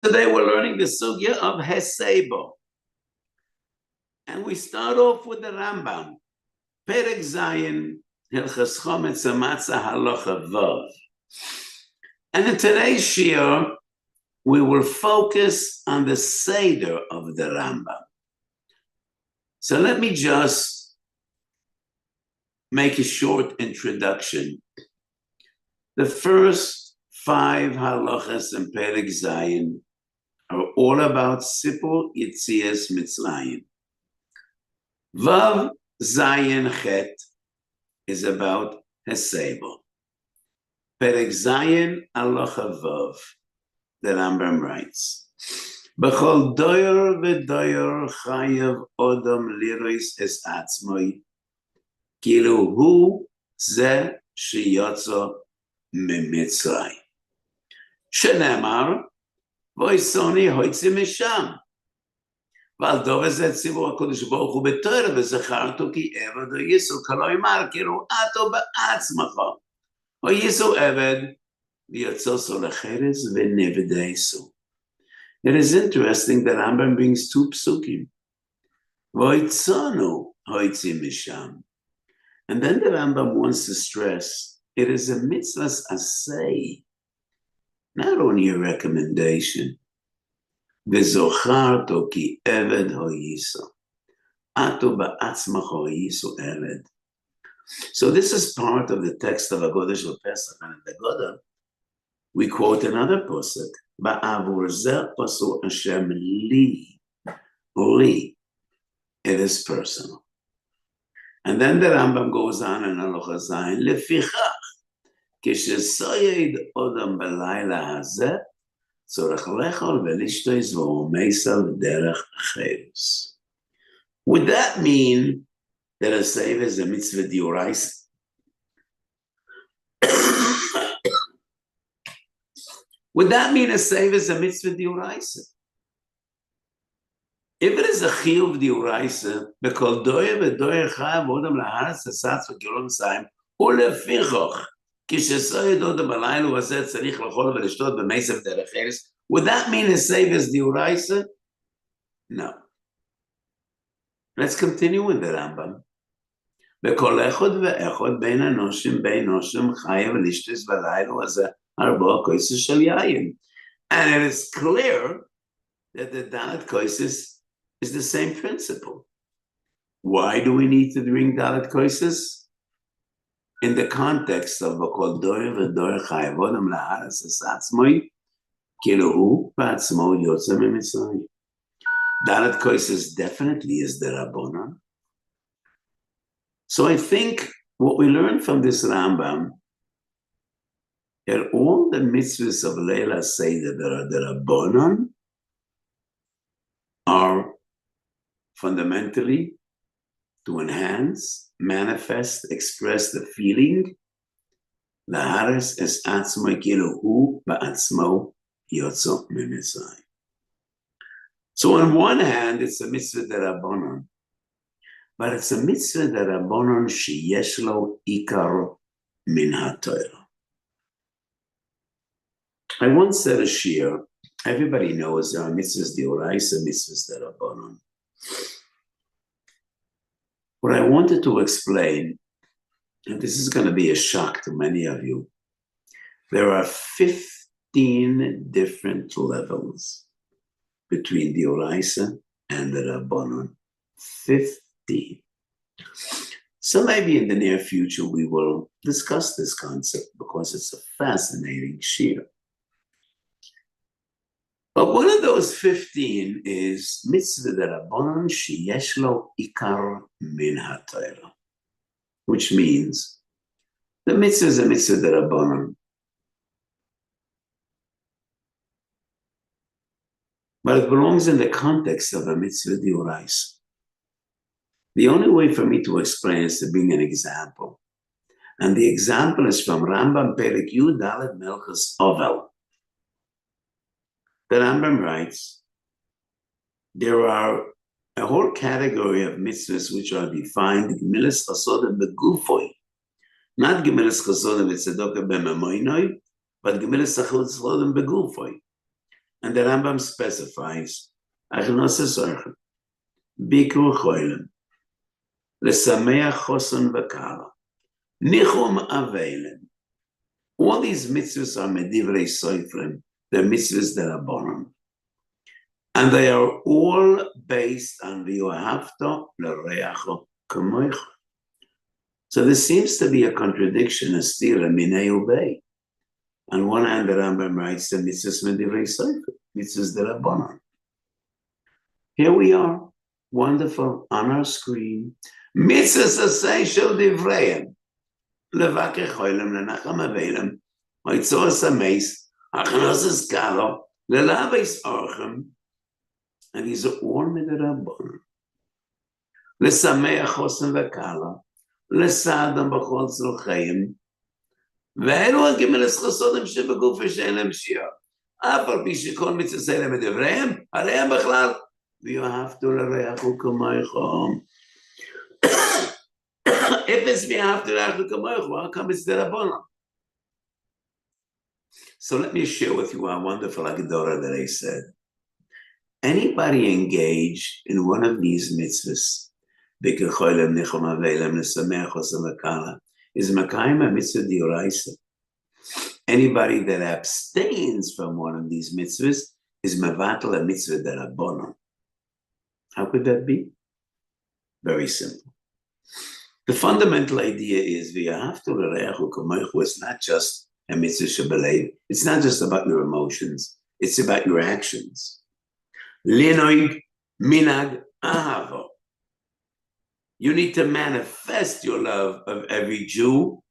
Today we're learning the sugya of Haseiba. And we start off with the Rambam. Perek Zayin, Hilchas Chometz Matzah Halacha Vav. And in today's Shiur, we will focus on the Seder of the Rambam. So let me just make a short introduction. The first 5 halachas in Perek Zayin are all about Sipur Yitzias Mitzrayim. Vav Zayin Chet is about Haseiba. Perek Zayin Halacha Vav, the Rambam writes, B'chol doyer v'doyer chayav odom lirois es atzmoi, kilu hu ze sheyotzo mimitzray. Shenemar, voisoni hoitzi misham. ועל דוב הזה ציבור הקודש ברוך הוא בתורה, וזכרתו כי עבד או ייסו, כלא יאמר, כאילו אתו בעצמך, או ייסו עבד, ויצוסו לחרס ונבדייסו. It is interesting that Rambam brings 2 psukim. Voitzonu hoitzi misham. And then the Rambam wants to stress, it is a mitzvah's asay, not only a recommendation. וזוכרתו כי עבד הויסו. אתו בעצמך הויסו עבד. So this is part of the text of Haggadah Shel Pesach, and in the Haggadah, we quote another pasuk, Ba'avur zeh pasu Hashem li. Li. It is personal. And then the Rambam goes on in Halacha Zayin, Lefichach, kishesoyed odam belayla hazeh, would that mean that a Haseiba is a mitzvah d'oraisa? Would that mean a Haseiba is a mitzvah d'oraisa? If it is a chiyuv d'oraisa, bekol doyer v'doyer chayav odam laharetz hasatz v'kilom sayim, ulefichoch, would that mean a Haseiba is d'oraisa? No. Let's continue with the Rambam. And it is clear that the Dalet Koises is the same principle. Why do we need to drink Dalet Koises? In the context of B'kol doyer v'doyer chayav odam la'aretz es atzmoi, kilu hu ba'atzmo yotze mimitzrayim. Dalet Koises definitely is the Rabbanan. So I think what we learn from this Rambam, that all the mitzvahs of Leila Seder that are the Rabbanan are fundamentally to enhance, manifest, express the feeling, La'aretz es atzmo kilu hu ba'atzmo yotzo mimitzrayim. So on one hand, it's a mitzvah d'Rabbanan, but it's a mitzvah d'Rabbanan sheyesh lo ikar min haTorah. I once said a shiur, everybody knows there are mitzvahs d'oraisa, mitzvahs d'Rabbanan. What I wanted to explain, and this is going to be a shock to many of you, there are 15 different levels between the Oraisa and the Rabbanon. 15. So maybe in the near future we will discuss this concept because it's a fascinating shiur. But one of those 15 is mitzvah d'Rabbanan sheyesh lo ikar min haTorah, which means the mitzvah is a mitzvah d'Rabbanan, but it belongs in the context of a mitzvah d'oraisa. The only way for me to explain is to bring an example. And the example is from Rambam Perek Yud Dalet Melchus Ovel. The Rambam writes, there are a whole category of mitzvahs which are defined Gemilas Chasodim Begufoi, not Gemilas Chasodim Tzedakah B'Mamoinoi, but Gemilas Chasodim Begufoi. And the Rambam specifies, Bikur Choylem, Lesameach Choson V'Kala, Nichum Avelem. All these mitzvahs are medivrei soifrim, they're mitzvahs that are bonum. And they are all based on v'yohavto l'reacho kamoich. So there seems to be a contradiction, a steer, a minei ubei. On one hand, the Rambam writes the mitzvahs medivrei soifrim, mitzvahs that are bonum. Here we are, wonderful, on our screen. Mitzvahs asay shel divreiim. Levake choylem lenacham avelem, oitzos ameis, achanosis kalo, lelaveis orchem, and these are all midrabbanan. Lesameach chosen v'kala, lesadam b'chol tzrocheim, ve'elu ha'gimeles chasodim shebeguf v'shein lem shiur. Af al pi shekol mitzvahs elem edivreiim, aleihem b'chlal, v'yohavtu l'reachu kamoichom. If it's after how come it's derabbanan? So let me share with you a wonderful Agdora that I said. Anybody engaged in one of these mitzvahs, is makayim a mitzvah d'oraisa. Anybody that abstains from one of these mitzvahs is mavatal a mitzvah derabbanan. How could that be? Very simple. The fundamental idea is it's not just a mitzvah shebelev. It's not just about your emotions. It's about your actions. Linoig minag ahavo. You need to manifest your love of every Jew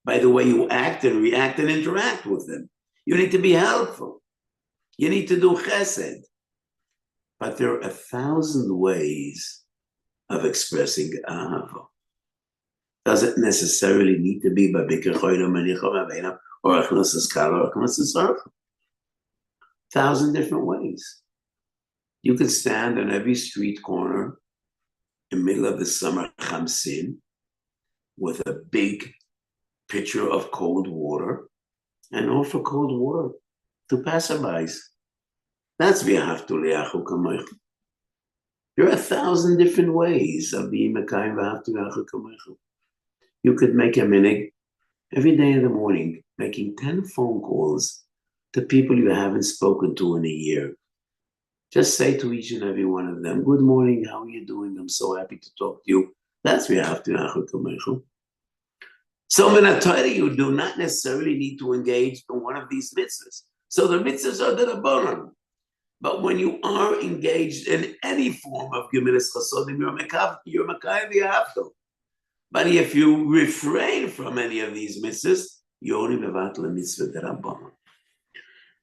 by the way you act and react and interact with them. You need to be helpful. You need to do chesed. But there are 1,000 ways of expressing ahavo. Doesn't necessarily need to be by Bikur Choylem or Achnosas Kala or Achnosas Orchem. 1,000 different ways. You could stand on every street corner in the middle of the summer Chamsin with a big pitcher of cold water and offer cold water to passerbys. That's v'yahavtu li'achu kamoichu. There are 1,000 different ways of being mekayim v'yahavtu li'achu kamoichu. You could make a minhag every day in the morning, making 10 phone calls to people you haven't spoken to in a year. Just say to each and every one of them, good morning, how are you doing? I'm so happy to talk to you. That's v'yahavtu li'achu kamoichu. So in a Torah, you do not necessarily need to engage in one of these mitzvahs. So the mitzvahs are derabbanan. But when you are engaged in any form of gemilas chasodim, you're makayim v'yahavtu. But if you refrain from any of these mitzvahs, you only mevatel a mitzvah derabbanan.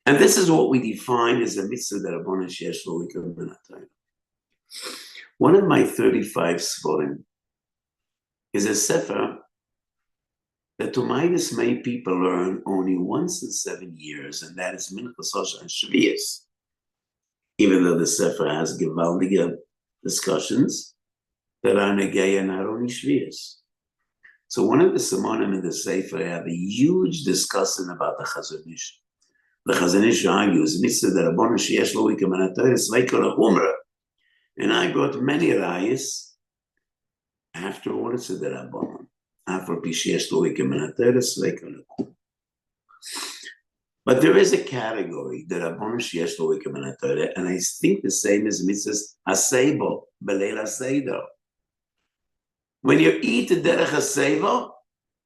And this is what we define as a mitzvah derabbanan sheyesh lo ikar min haTorah. One of my 35 sforim is a sefer that to my dismay people learn only once in 7 years, and that is Minchas Osher and Shvius. Even though the sefer has gewaldige discussions that are negay and not only Shvius. So one of the Simonim in the sefer have a huge discussion about the Chazon Ish. The Chazon Ish argues, mitzvah derabbanan sheyesh lo ikar min haTorah sveikol ha'chumra. And I brought many rayos. After all, it's a derabbanan. But there is a category that and I think the same as mitzvahs Haseiba b'leil Seder. When you eat the derech Haseiba,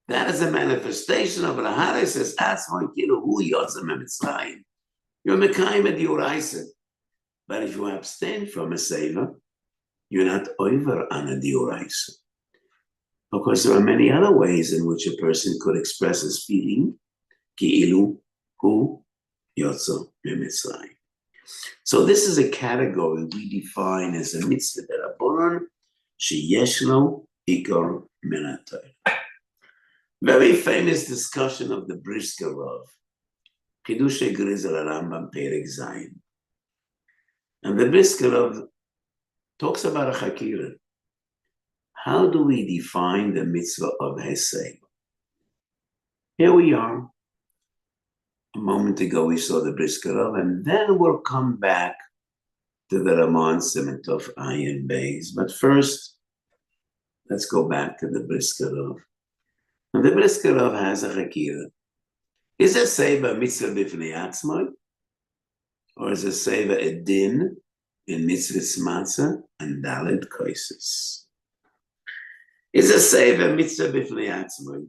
that is a manifestation of the Hara says Atzmon Kilu Hu Yotzem Mitzrayim. You're mekayim et diuraisa. But if you abstain from a Haseiba, you're not over on a diuraisa. Of course, there are many other ways in which a person could express his feeling, ki'ilu hu yotzo mitzrayim. So this is a category we define as a mitzvah derabbanan sheyesh lo ikar min haTorah. Very famous discussion of the Brisker Rav, Chidushei Grizel Rambam Perek Zayin. And the Brisker Rav talks about a chakira. How do we define the mitzvah of Haseiba? Here we are. A moment ago we saw the Briskerov, and then we'll come back to the Ramon Simon of Ayin Bays. But first, let's go back to the Briskerov. And the Briskerov has a Chakira. Is a Haseiba mitzvah b'fnei atzmai? Or is a Haseiba a din in mitzvahs matzah and daled koises? Is a Haseiba mitzvah b'fnei atzmai?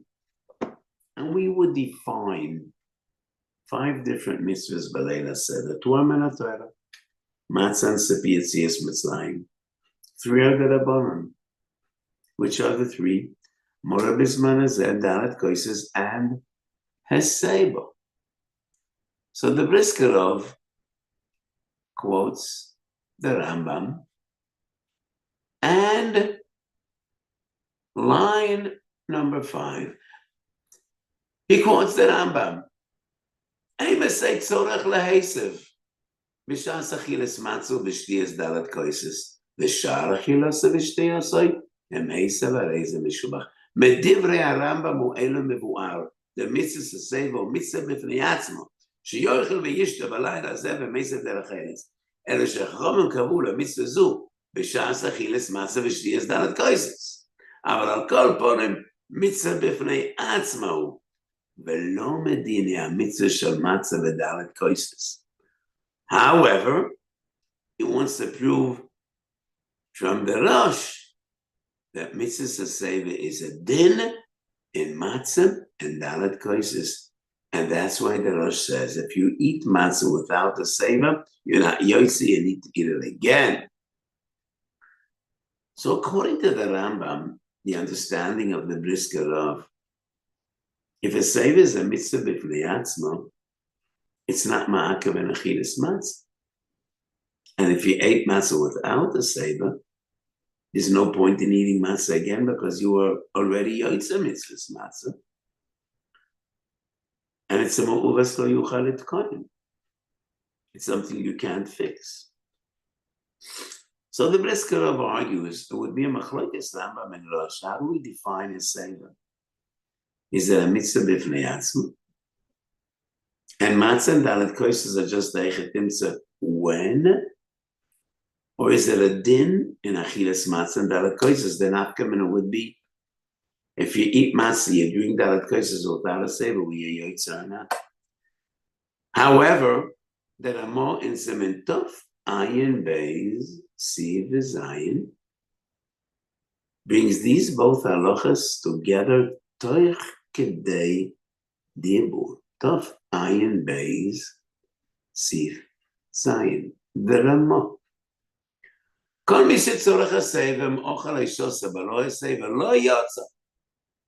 And we would define 5 different mitzvahs b'leila Seder. 2 min Torah, matzah and sepi yetzias mitzrayim. 3 are the Rabbanon. Which are the 3? Mora b'zman hazeh, daled koises, and Haseiba. So the Briskerov quotes the Rambam, and line number 5, he quotes the Rambam. Eimesei tzorech lehesev b'shas achilas matzah b'shtiyas daled koises v'shar achilas v'shtiyasoi hem hesev areize mishubach. Medivrei Rambam u'elu mevu'ar. The mitzvah Haseiba, mitzvah b'fnei atzmo, sheyochel v'yishta b'layla hazeh v'meisev derech eretz. Ela shechachamim kavu lemitzvah zu b'shas achilas matzah v'shtiyas daled koises. אבל על כל פנים מצווה בפני עצמו, ולא מדיני המצווה של matzah ודלת koises. However, he wants to prove from the Rosh that mitzvah Haseiba is a din in matzah and daled koises. And that's why the Rosh says, if you eat matzah without the Haseiba, you're not yotzi, you need to eat it again. So according to the Rambam, the understanding of the Briskerov, if a Haseiba is a mitzvah b'fnei atzmo, it's not ma'akev and achilas matzah. And if you ate matzah without the Haseiba, there's no point in eating matzah again because you were already yotze mitzvahs matzah. And it's a mu'uvas lo yuchal etkonim. It's something you can't fix. So the Briskerov argues it would be a machlokes Rambam and Rosh. How do we define Haseiba? Is it a mitzvah b'fnei atzmo? And matzah and daled koises are just eichet mitzvah when? Or is it a din in achilas matzah and daled koises? The nafkamina would be if you eat matzah, you're doing daled koises without a Haseiba, we are yotze or not. However, there are more in Siman Tov Ayin Beis Siv Zayin brings these both halachas together toich kedei dibur. Tov Ayin Beis Siv Zayin. The Ramah. Kol mi shetzorech Haseiba m'ochel ha'ishosa b'lo Haseiba lo yotza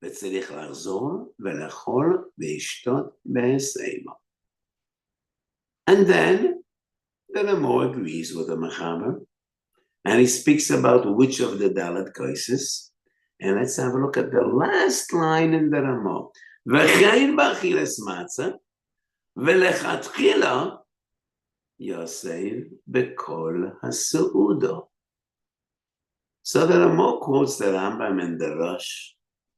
וצריך לחזור ולאכול ולשתות בהסייבה. And then the Ramah agrees with the Mechaber, and he speaks about which of the daled koises. And let's have a look at the last line in the Ramah. וכן באכילס matzah ולכתחילה יוסף בכל הסעודו. So the Ramah quotes the Rambam and the Rosh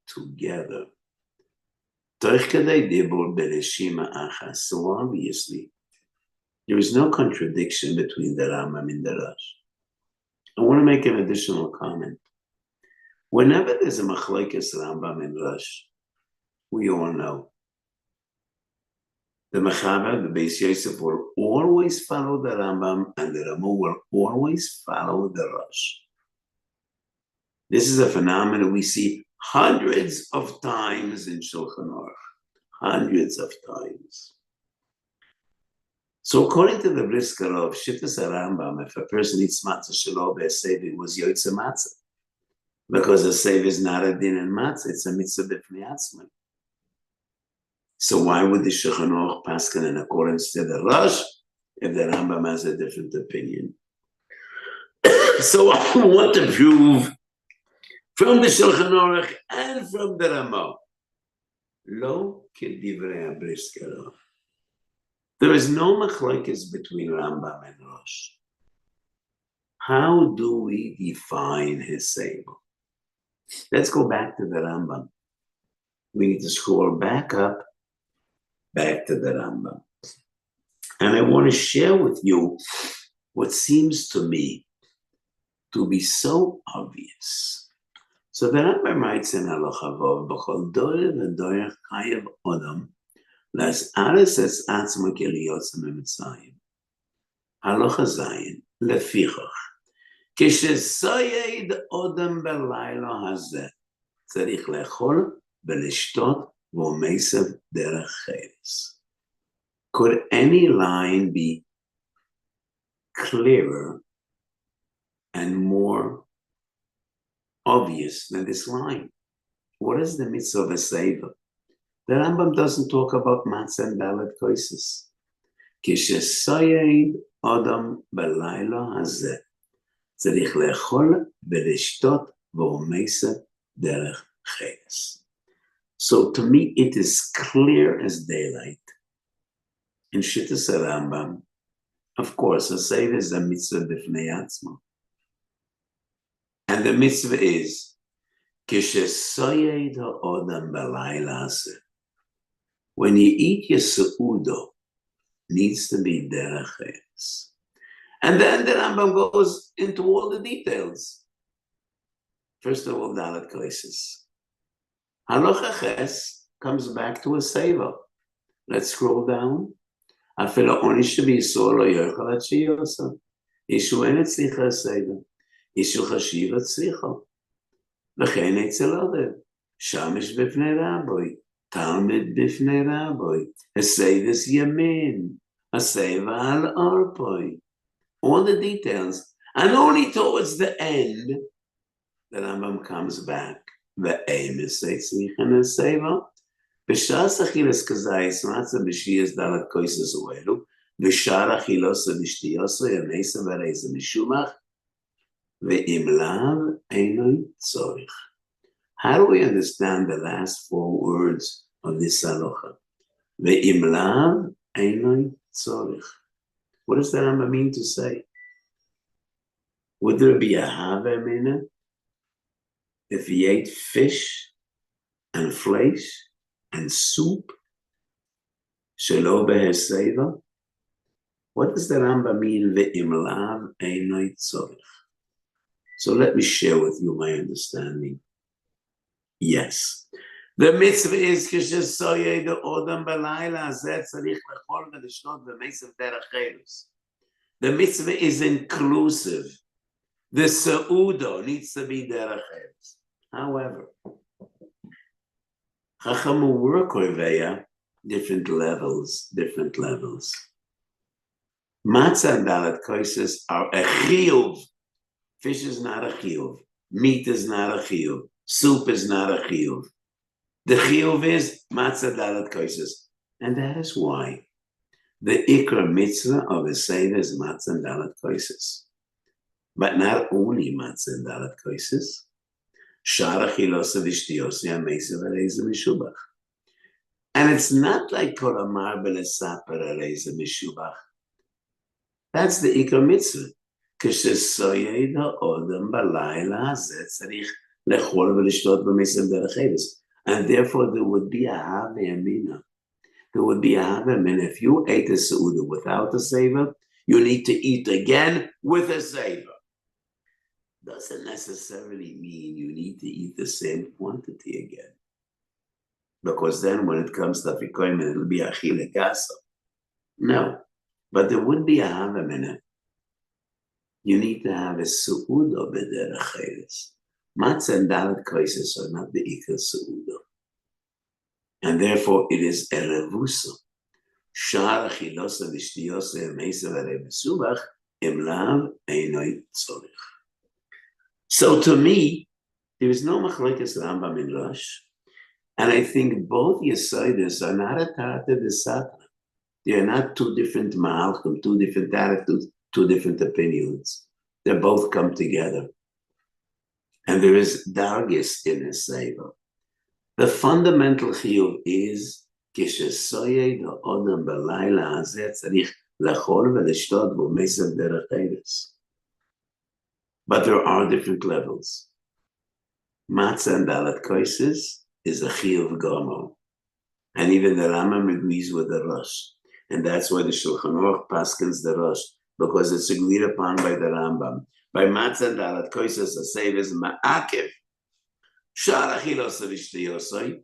together. Toch kedei dibur bereshima achas. So obviously, there is no contradiction between the Rambam and the Rosh. I want to make an additional comment. Whenever there's a machlokes Rambam and Rosh, we all know the Mechaber, the Beis Yosef, will always follow the Rambam, and the Ramah will always follow the Rosh. This is a phenomenon we see hundreds of times in Shulchan Aruch. Hundreds of times. So according to the Briskerov, Shittas Rambam, if a person eats matzah shelo b'Haseiba, it was yotze matzah. Because Haseiba is not a din in matzah, it's a mitzvah b'fnei atzmo. So why would the Shulchan Aruch paskin in accordance to the Rosh if the Rambam has a different opinion? So I want to prove from the Shulchan Aruch and from the Ramah, lo kedivrei Briskerov. There is no machlokes between Rambam and Rosh. How do we define Haseiba? Let's go back to the Rambam. We need to scroll back up, back to the Rambam. And I want to share with you what seems to me to be so obvious. So the Rambam writes in Halacha Vav, B'chol dorer v'dorer chayav odam, להסערס את עצמו כליוצא ממצרים. הלכה זין, לפיכך, כשסויד אודם בלילה הזה, צריך לאכול ולשתות ומסב דרך חרס. Could any line be clearer and more obvious than this line? What is the mitzvah of Haseiba? The Rambam doesn't talk about matzah and dalet koises. כשסויד אדם בלילה הזה, צריך לאכול ולשתות ומסב דרך חרס. So to me, it is clear as daylight. In Shittas Rambam, of course, Haseiba is a mitzvah b'fnei atzma. And the mitzvah is, כשסויד האדם בלילה הזה, when you eat your seudo, needs to be derech eretz. And then the Rambam goes into all the details. First of all, dalet koises. Halacha ches comes back to Haseiba. Let's scroll down. Afilo onish b'yisor lo yochel at sheyosa. Ishu en etzlicha Haseiba. Ishu chashiva tzlicha. V'chein etzel odev. Shamish b'fnei rabbi. Talmud b'fnei rabbi. Haseiva's yamin. Haseiva al arpoi. All the details. And only towards the end, the Rambam comes back. Ve'em esetzlich and Haseiva. B'shas achilas kazayis matzah b'shiyas dalat koises uelu. B'shar achilosa b'shtiyosa yamesa v'reisa mishumach. Ve'im lav einoi tzorich. How do we understand the last four words of this halacha? Ve'im lav einoi tzorich. What does the Rambam mean to say? Would there be a havem in it if he ate fish and flesh and soup? Shelo beheseiva? What does the Rambam mean? Ve'im lav einoi tzorich. So let me share with you my understanding. Yes. The mitzvah is כשסויד האדם בלילה הזה צריך לאכול ולשתות ומסב דרך חרס. The mitzvah is inclusive. The seudo needs to be derech eretz. However, Chacham work over different levels. Matzah and dalet koises are a chiyuv. Fish is not a chiyuv. Meat is not a chiyuv. Soup is not a chiyuv. The chiyuv is matzah dalet koises. And that is why the ikra mitzvah of a Seder is matzah and dalet koises. But not only matzah and dalet koises. Shara chilosa v'shtiosa yamesa v'reisa mishubach. And it's not like kol amar b'lesaper v'reisa mishubach. That's the ikra mitzvah. כשסויד האדם בלילה הזה צריך לאכול ולשתות במסב דרך ארץ. And therefore there would be a have amina. There would be a have amina. If you ate a seuda without a Haseiba, you need to eat again with a Haseiba. Doesn't necessarily mean you need to eat the same quantity again. Because then when it comes to Afikoim, it'll be achile gasa. No. But there would be a have amina. You need to have a seuda b'derech eretz. Matzah and dalet koises are not the ikar seuda. And therefore it is a revusa. Shar achilosa v'shtiyosa yamesa v'rei mesubach im lav einoi tzorich. So to me, there is no machlokes Rambam in Rosh. And I think both Yesoides are not a tarata d'satra. They are not two different malchim, two different attitudes, two different opinions. They both come together. And there is dargis in Haseiba. The fundamental chiyuv is כשסויד האדם בלילה הזה צריך לאכול ולשתות ומסב דרך ארץ. But there are different levels. Matzah and dalet koises is a chiyuv gomo. And even the Rambam agrees with the Rosh. And that's why the Shulchan Aruch paskins the Rosh, because it's agreed upon by the Rambam. By matzah dalat koises Haseiba is ma'akev. Shar achilos v'shtiyosoi.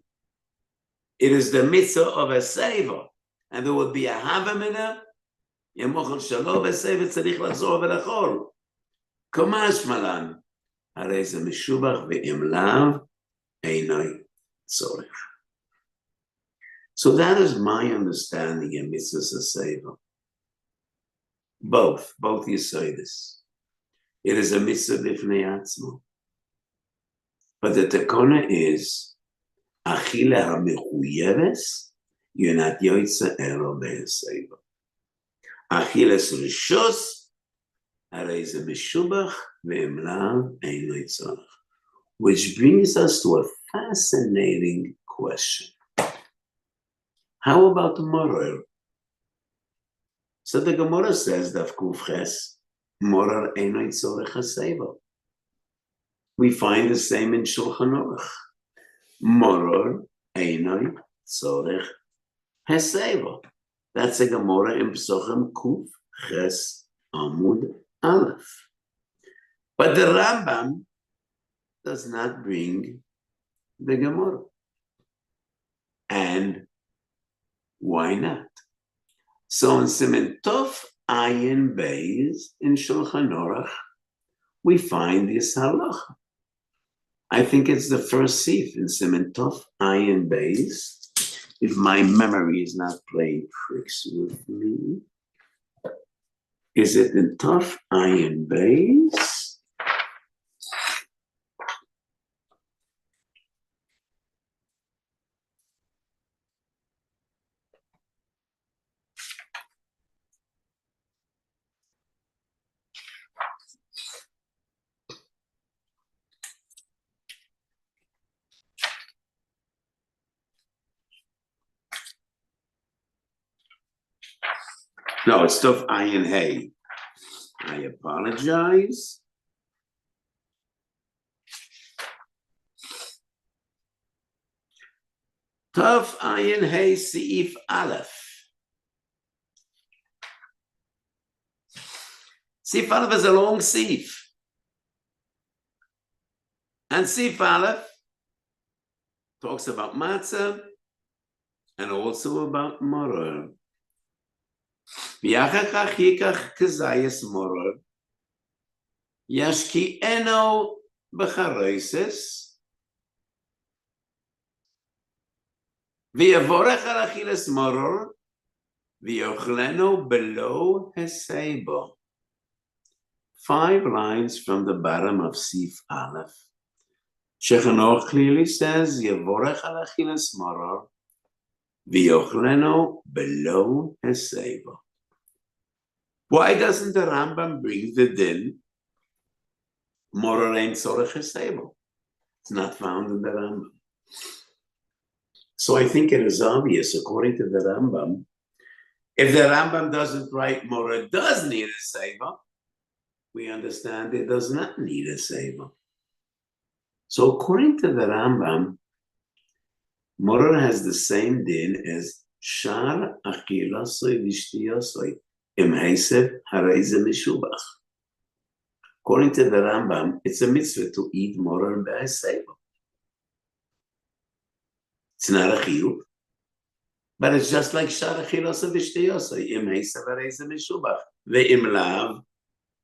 It is the mitzvah of Haseiba. And there would be a havamina. Yemochel shalom Haseiba tzarich lachzor v'lachol. Komash malan. Harei ze meshubach ve'im lav einoi tzorich. So that is my understanding in mitzvahs Haseiba. Both you say this. It is a mitzvah b'fnei atzmo. But the takona is, achila ha-mechuyeves, you're not yoytze ero be'Haseiba. Achiles rishos, harei ze meshubach ve'im lav einoi tzorich. Which brings us to a fascinating question. How about the Morer? So the Gemara says, Daf Kuf Ches, Morer einoi tzorech Haseiba. We find the same in Shulchan Aruch. Morer einoi tzorech Haseiba. That's a Gemara in Pesachim Kuf Ches Amud Aleph. But the Rambam does not bring the Gemara. And why not? So in Siman Tov Ayin Beis in Shulchan Aruch, we find this halacha. I think it's the first sif in Siman Tov Ayin Beis. If my memory is not playing tricks with me, is it in Tov Ayin Beis? No, it's Tov Ayin Hey. I apologize. Tov Ayin Hey Seif Aleph. Seif Aleph is a long Seif. And Seif Aleph talks about matzah and also about morer. V'yachach yikach kezayis morer, yashki'eno b'charoises, v'yavorech al achilas morer, v'yochleno below Haseiba. 5 lines from the bottom of Sif Aleph. Shulchan Aruch clearly says, Yavorech al achilas morer, v'yochleno below Haseiba. Why doesn't the Rambam bring the din? Morer ein tzorech Haseiba. It's not found in the Rambam. So I think it is obvious, according to the Rambam, if the Rambam doesn't write morer does need a Haseiba, we understand it does not need a Haseiba. So according to the Rambam, morer has the same din as shar achilasoi v'shtiyosoi im heisev harei ze meshubach. According to the Rambam, it's a mitzvah to eat morer b'Haseiba. It's not a chiyuv, but it's just like shar achilasoi v'shtiyosoi im heisev harei ze meshubach ve'im lav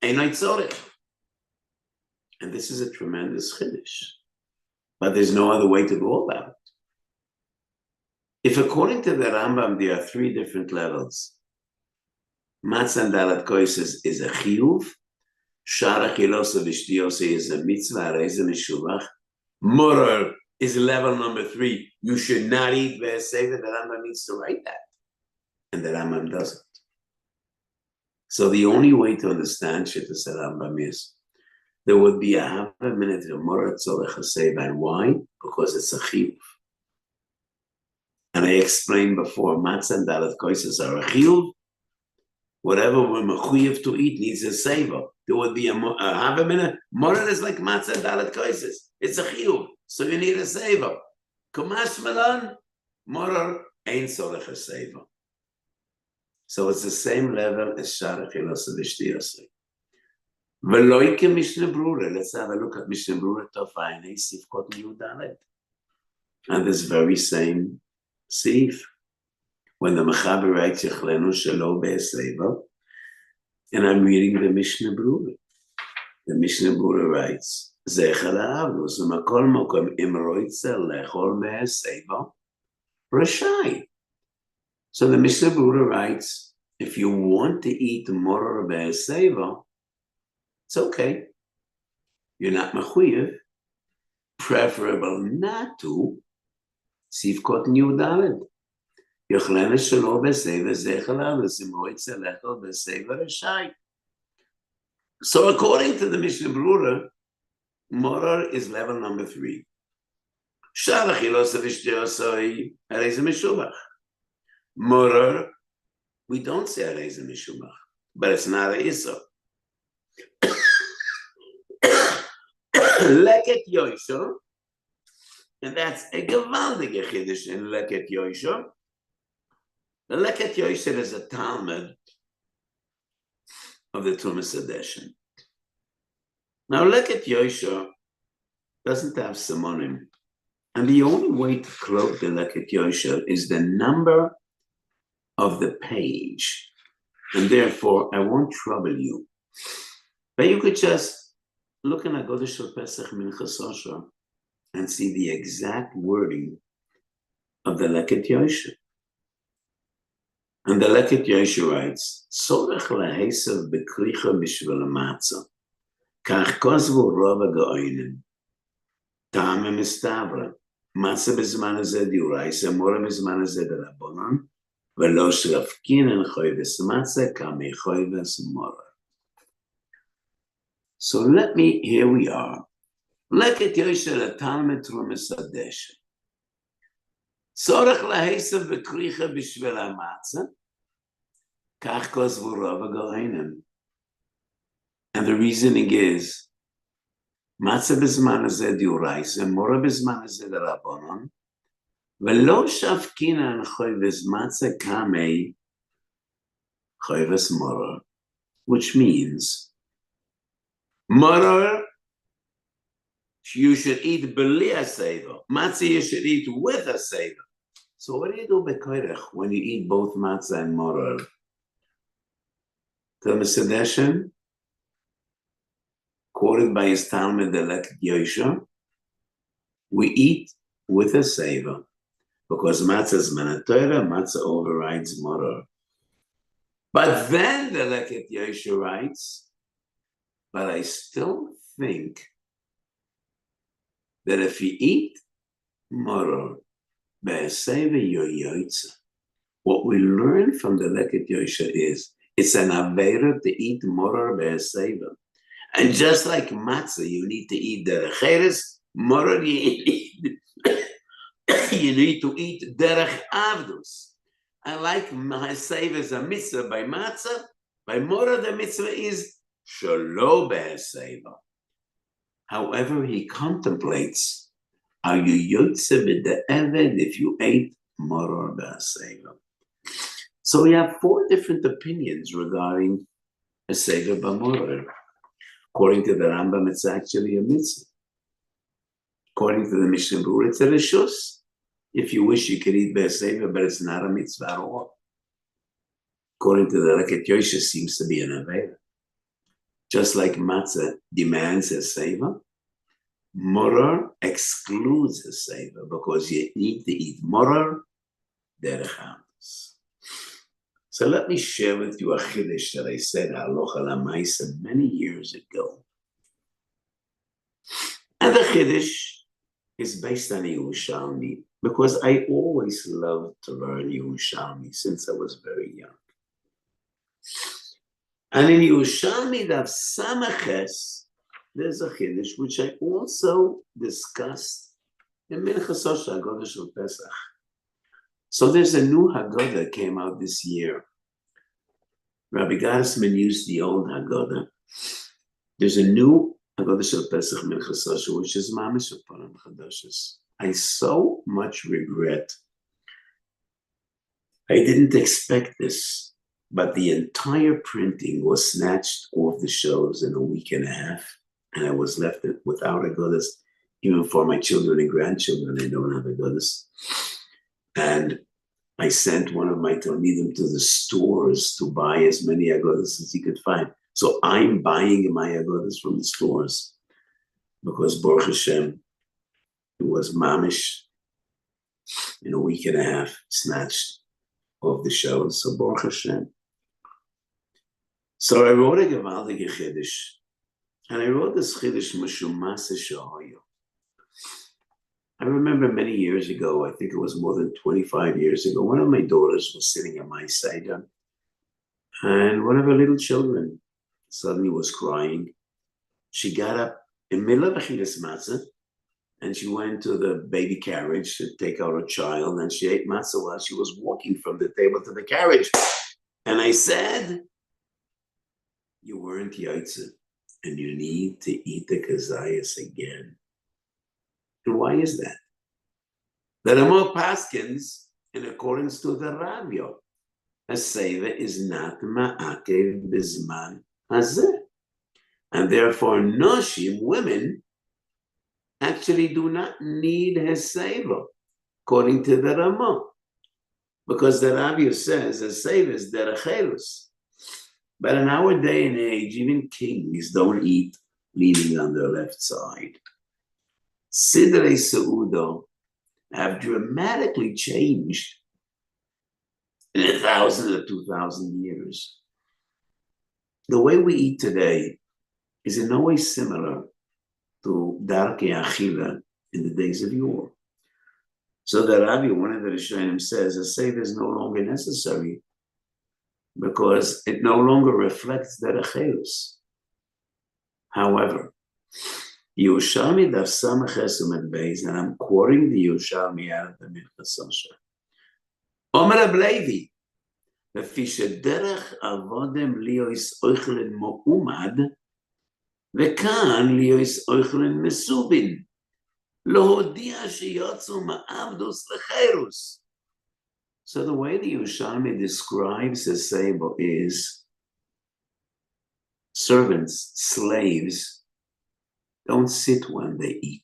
einoi tzorech. And this is a tremendous chiddush. But there's no other way to go about it. If according to the Rambam, there are 3 different levels. Matzah and dalat koises is a chiyuv. Shar achilosa v'shtiyose is a mitzvah, harei ze meshubach. Morer is level number 3. You should not eat v'Haseiba. The Rambam needs to write that. And the Rambam doesn't. So the only way to understand Shittas Rambam is there would be a half a minute of morer tzorech Haseiba. And why? Because it's a chiyuv. And I explained before, matzah and dalat koises are a chiyuv. Whatever we're mechuyev to eat needs a Haseiba. There would be a half a minute. Morer is like matzah and dalat koises. It's a chiyuv. So you need a Haseiba. Kumash malan, morer ein tzorech Haseiba. So it's the same level as Shara Chilosa V'Shtiyosri. Veloike Mishnah Brura. Let's have a look at Mishnah Brura Tofayne Sifkot Yudalet. And this very same Sif, when the Mechaber writes Yechlenu Shelo Be'Haseiba, and I'm reading the Mishnah Brura. The Mishnah Brura writes, Zecher Ha'avos U'Makol Mokom Im Roitze Lechol Be'Haseiba Rashai. So the Mishnah Brura writes, if you want to eat Moror Be'Haseiba, it's okay. You're not mechuyev. Preferable not to. Sifkot Yudalet. Yochlene shelo b'seiva zechel l'simoitz elechel b'seiva reshai. So according to the Mishnah Brura, Moror is level number 3. Shara chilosa v'shtiyosai areze meshubach. Moror, we don't say areze meshubach, but it's not a iso. Leket Yoisho, and that's a gewaldige chiddush in Leket Yoisho. The Leket Yoisho is a Talmud of the Tumas edition. Now, Leket Yoisho doesn't have simonim, and the only way to cloak the Leket Yoisho is the number of the page, and therefore I won't trouble you. But you could just look in Agodah Shel Pesach Minchas Osher and see the exact wording of the Leket Yoisho. And the Leket Yoisho writes, Tzorech lahesav bekricha b'shvil matzah, kach kozvu rov ha'go'onim, ta'am mistavra, matzah b'zman hazeh diuraisa, mora b'zman hazeh d'Rabbanan, v'lo shlafkinen choyves matzah kamei choyves mora. So here we are. Leket Yoisho the Talmud Trumas Hadesh. Tzorech lahesav bekricha b'shvil ha'matzah, kach kozvu rov ha'go'onim. And the reasoning is, matzah b'zman hazeh diuraisa, mora b'zman hazeh d'Rabbanan, v'lo shafkinan choyves matzah kamei choyves mora, which means, Moror, you should eat b'li haseiva. Matzah, you should eat with haseiva. So what do you do b'koirech when you eat both matzah and moror? Tumas Hadeshin, quoted by his Talmud the Leket Yoisho, we eat with haseiva because matzah is min haTorah, matzah overrides moror. But then the Leket Yoisho writes, but I still think that if you eat moror be'haseiva yoyotza, what we learn from the Leket Yoisho is it's an aveira to eat moror be'haseiva. And just like matzah, you need to eat derech eretz, moror you need to eat derech avdus. And like haseiva is a mitzvah by matzah, by moror the mitzvah is Shelo Be'haseiba. However, he contemplates, are you yotze b'de eved if you ate moror be'haseiba? So we have 4 different opinions regarding haseiba b'moror. According to the Rambam, it's actually a mitzvah. According to the Mishnah Brura, it's a reshus. If you wish, you could eat be'haseiba, but it's not a mitzvah at all. According to the Leket Yoisho, seems to be an aveira. Just like matzah demands haseiva, moror excludes haseiva because you need to eat moror derech avdus. So let me share with you a chiddush that I said halacha l'maisa many years ago. And the chiddush is based on Yerushalmi because I always loved to learn Yerushalmi since I was very young. And in Yerushalmi Daf Samaches, there's a chiddush which I also discussed in Minchas Osher Haggadah Shel Pesach. So there's a new Haggadah that came out this year. Rabbi Gassman used the old Haggadah. There's a new Haggadah Shel Pesach Minchas Osher, which is Mamish Upanim Chadashos. I so much regret. I didn't expect this. but the entire printing was snatched off the shelves in a week and a half, and I was left without a goddess. Even for my children and grandchildren, I don't have a goddess. And I sent one of my Talmidim to the stores to buy as many agodas as he could find. So I'm buying my agodas from the stores because Baruch Hashem, it was mamish in a week and a half snatched off the shelves. So Baruch Hashem. So I wrote a gewaltige Chiddush, and I wrote this Chiddush Meshumase Shahoyo. I remember many years ago, I think it was more than 25 years ago, one of my daughters was sitting at my Seder, and one of her little children suddenly was crying. She got up in the middle of Achilas Matzah, and she went to the baby carriage to take out her child, and she ate matzah while she was walking from the table to the carriage. And I said, you weren't Yaitze, and you need to eat the kazayas again. And why is that? The Ramo Paskins, in accordance to the Rabbi, Haseiba is not ma'akev bizman hazeh. And therefore, noshim, women, actually do not need Haseiba, according to the Ramo. Because the Rabbi says Haseiba is derech. But in our day and age, even kings don't eat leaning on their left side. Seder Seudo have dramatically changed in 1,000 or 2,000 years. The way we eat today is in no way similar to Darkei Achila in the days of yore. So the Rabbi, one of the Rishonim, says Haseiba is no longer necessary because it no longer reflects the Rechelus. However, Yerushalmi Daf Samach Esumet Beis, and I'm quoting the Yerushalmi out of the Minchas Osher. Omer Reb Levi, Lefi shederech avodem liois oichelin mo'umad, vekan liois oichelin mesubin, lo hodia sheyotzu ma'avdus lecherus. So the way the Yerushalmi describes Haseiba is servants, slaves, don't sit when they eat.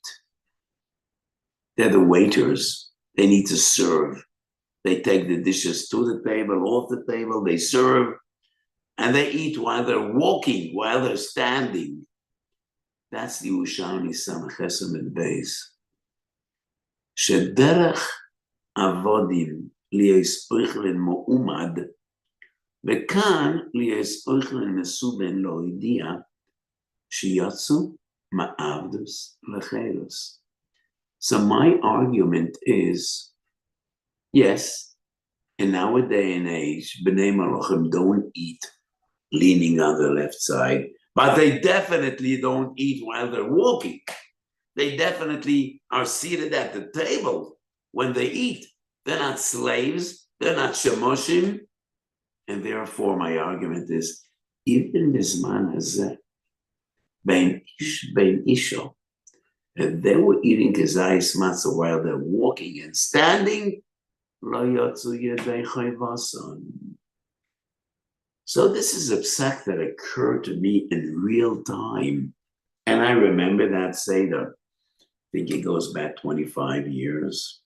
They're the waiters. They need to serve. They take the dishes to the table, off the table, they serve, and they eat while they're walking, while they're standing. That's the Yerushalmi Samach Esumet Beis. Shederech avodim liyos oichelin mo'umad, vekan liyos oichelin mesuben lo hidia sheyotzu ma'avdus lecherus. So my argument is, yes, in our day and age, B'nai Malachim don't eat leaning on the left side, but they definitely don't eat while they're walking. They definitely are seated at the table when they eat. They're not slaves, they're not shemoshim, and therefore my argument is, even Bizman Hazeh, Bein Isho, if they were eating kazayis matzah while they're walking and standing, so this is a psak that occurred to me in real time. And I remember that Seder. I think it goes back 25 years.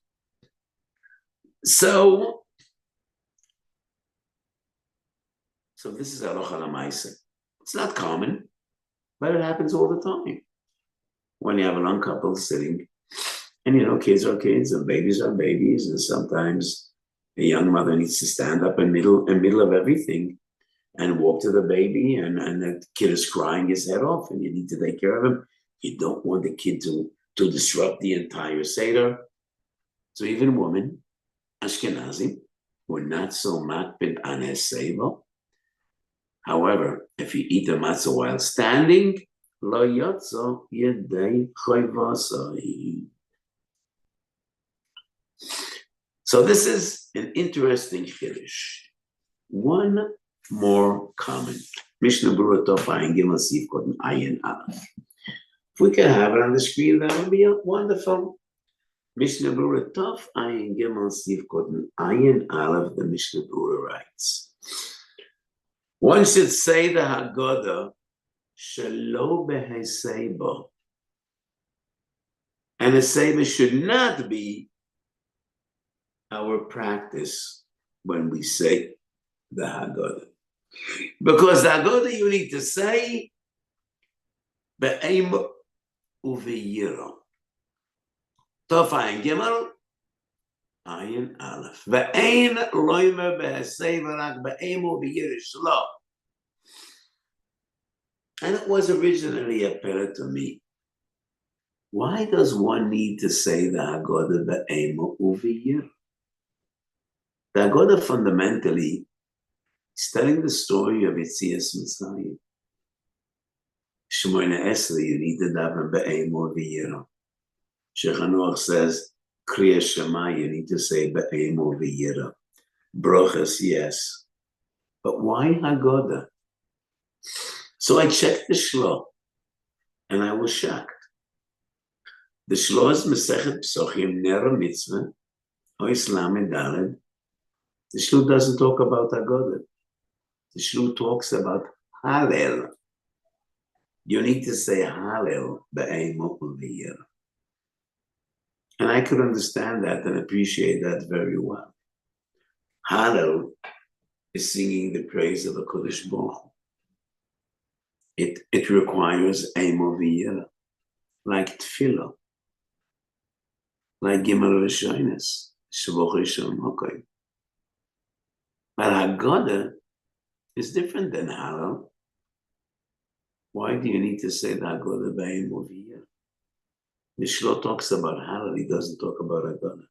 So this is halacha l'maaseh. It's not common, but it happens all the time. When you have a young couple sitting, and kids are kids and babies are babies, and sometimes a young mother needs to stand up in middle of everything and walk to the baby, and the kid is crying his head off, and you need to take care of him. You don't want the kid to disrupt the entire Seder. So even women, Ashkenazim, were not so makpid on Haseiba. However, if you eat the matzah while standing, lo yotzo yedei chayvasai. So this is an interesting chiddush. One more comment. Mishnah Berurah Tov Ayin Gimel Sif Koden Ayin Aleph. If we can have it on the screen, that would be wonderful. Mishnah Berurah Tov Ayin Gimel Sif Koden Ayin Aleph. The Mishnah Berurah writes, One should say the Haggadah, Shelo Haseiba. And Haseiba should not be our practice when we say the Haggadah. Because the Haggadah you need to say Be'em Uveyira. Tov Ayin Gimel, Ayin Aleph. Ve'ein loimer behaseiba rak be'em uveyira shlo. And it was originally apparent to me. Why does one need to say the Haggadah Be'em Uveyira? The Haggadah fundamentally is telling the story of Yetzias Mitzrayim. Shemoneh Esrei, you need to daven Be'em Uveyira. Shechanuach says, Kriya Shema, you need to say Be'em Uveyira. Brochas, yes. But why Haggadah? So I checked the Shlo, and I was shocked. The Shlo is Masechet Psochim, Ner Mitzvah, Ois Lamed Daled. The Shlo doesn't talk about Haggadah. The Shlo talks about Hallel. You need to say Hallel Be'em Uveyira. And I could understand that and appreciate that very well. Hallel is singing the praise of a Kodesh Baruch Hu. It requires Eim Uveyira, like Tefillah, like Gimel Rishonos, Shavuot Rishon Hokoy. But Haggadah is different than Hallel. Why do you need to say the Haggadah Be'em Uveyira? The Shlo talks about Hallel, he doesn't talk about Haggadah.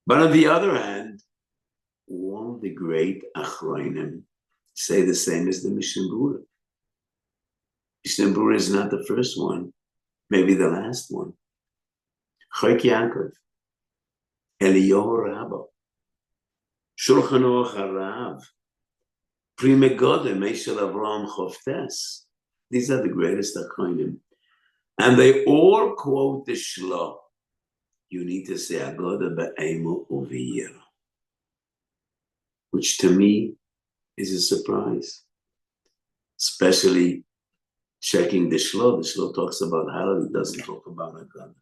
But on the other hand, all the great Achronim say the same as the Mishnah Berurah. Mishnah Berurah is not the first one, maybe the last one. Chok Yaakov, Eliyahu Rabbah, Shulchan Aruch HaRav, Pri Megadim, Meshel Avraham Choftes. These are the greatest Achronim. And they all quote the Shlo. You need to say Haggadah Be'em Uveyira, which to me is a surprise. Especially checking the Shlo. The Shlo talks about Hallel, it doesn't talk about Haggadah.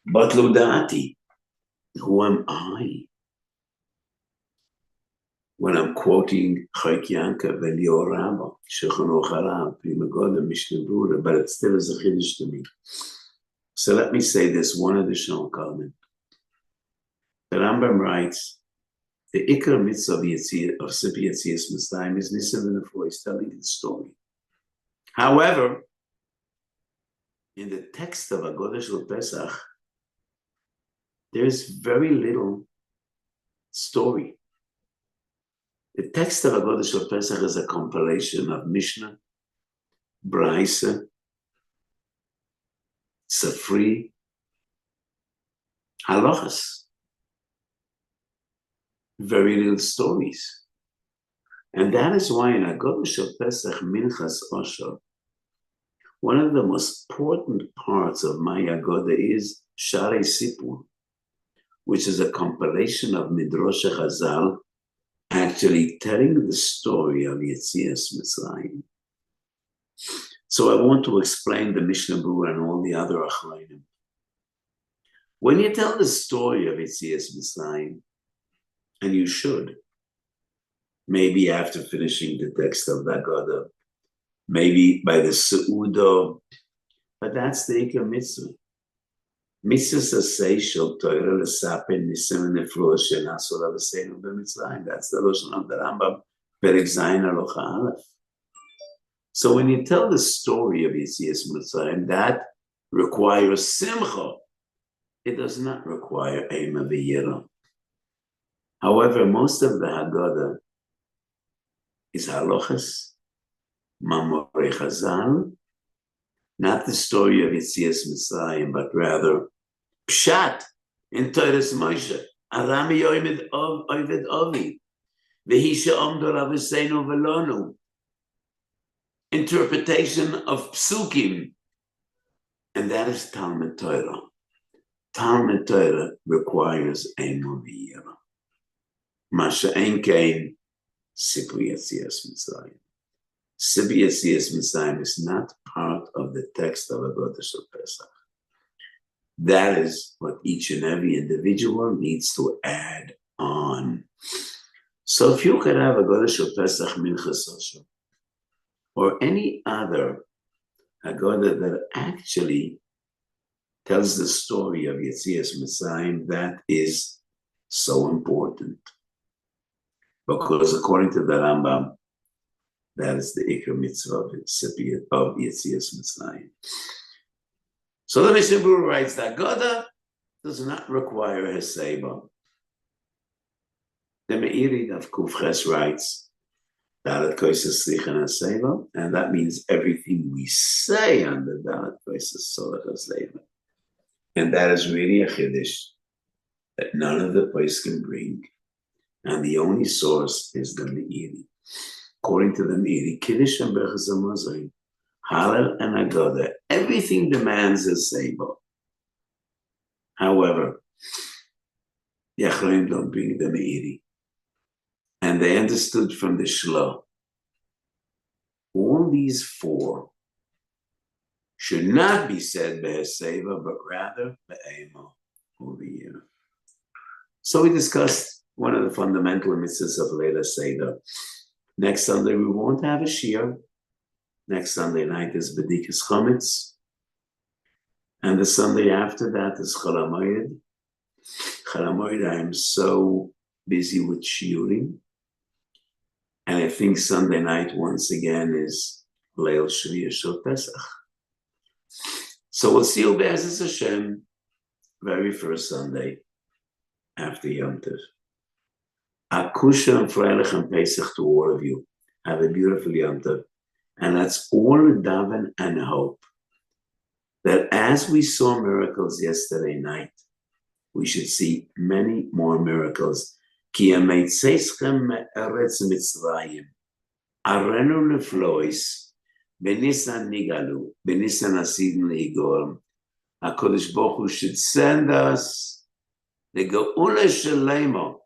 But Ludati, who am I? When I'm quoting Chok Yaakov, Eliyahu Rabbah, Shulchan Aruch HaRav, Pri Megadim, Mishnah Berurah, but it still is a chiddush to me. So let me say this, one additional comment. The Rambam writes, the Ikar mitzvah of Sipi Yetzias Mitzrayim is Nisim v'Nefua, he's telling the story. However, in the text of Haggadah Shel Pesach, there's very little story. The text of Haggadah Shel Pesach is a compilation of Mishnah, Braisa, Safri, Halachas. Very little stories. And that is why in Haggadah Shel Pesach Minchas Osher, one of the most important parts of my Haggadah is Sharei Sipur, which is a compilation of Midrash Chazal, actually telling the story of Yetzias Mitzrayim. So I want to explain the Mishnah Berurah and all the other Achronim. When you tell the story of Yetzias Mitzrayim, and you should, maybe after finishing the text of the Haggadah, maybe by the Seudah, but that's the Ikar Mitzvah. Mitzvah say shel Torah l'sapen nisim v'nefluah shenasu l'avseinu b'Mitzrayim. That's the Lashon of the Rambam, Perek Zayin Halacha Aleph. So when you tell the story of Yetzias Mitzrayim, that requires simcha. It does not require Eim Uveyira. However, most of the Haggadah is halachas, mamorei Chazal, not the story of Yetzias Mitzrayim, but rather Pshat in Toras Moshe. Arami yoimed oived ovi, v'hi she'omdo l'avoseinu v'lonu. Interpretation of psukim, and that is Talmud Torah. Talmud Torah requires Eim Uveyira. Masha ein kein Sipur Yetzias Mitzrayim. Sipur Yetzias Mitzrayim is not part of the text of Haggadah Shel Pesach. That is what each and every individual needs to add on. So if you could have Haggadah Shel Pesach Minchas Osher, or any other Haggadah that actually tells the story of Yetzias Mitzrayim, that is so important. Because according to the Rambam, that is the Ikar Mitzvah of Yetzias Mitzrayim. So the Mishnah Berurah writes that Haggadah does not require a Haseiba. The Meiri of Kufches writes, Dalet Koises Slichan Haseiba, and that means everything we say on the Dalet Koises Solach Haseiba. And that is really a Chiddush that none of the place can bring. And the only source is the Meiri. According to the Meiri, Kiddush and Berachas HaMazon, Hallel and Haggadah, everything demands a Seiba. However, the Achronim don't bring the Meiri. And they understood from the Shlo, all these four should not be said Beheseva, but rather Be'emo, over here. So we discussed one of the fundamental mitzvahs of Leila Seder. Next Sunday, we won't have a Shiur. Next Sunday night is B'dikas Chometz. And the Sunday after that is Chol HaMoed. Chol HaMoed, I am so busy with Shiurim. And I think Sunday night, once again, is Leil Shliur Shel Pesach. So we'll see you Be'ezus Hashem, very first Sunday after Yom Tov. Akusha and Freilich and Pesach to all of you. Have a beautiful Yom Tov. And let's all daven and hope that as we saw miracles yesterday night, we should see many more miracles. Ki ameitzeichem me'eretz Mitzrayim, arenu neflois, benisan nigalu, benisan asidin leigol. HaKadosh Baruch Hu should send us the geula shelemo,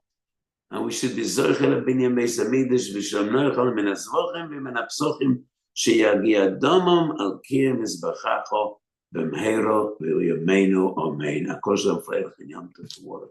and we should be zochel b'nei Beis Hamikdash v'shomnochel min hazvochem v'min hapsochim sheyagia domam al kir mizbechacho b'mheiro v'yameinu amen. HaKadosh Baruch Hu yom tov.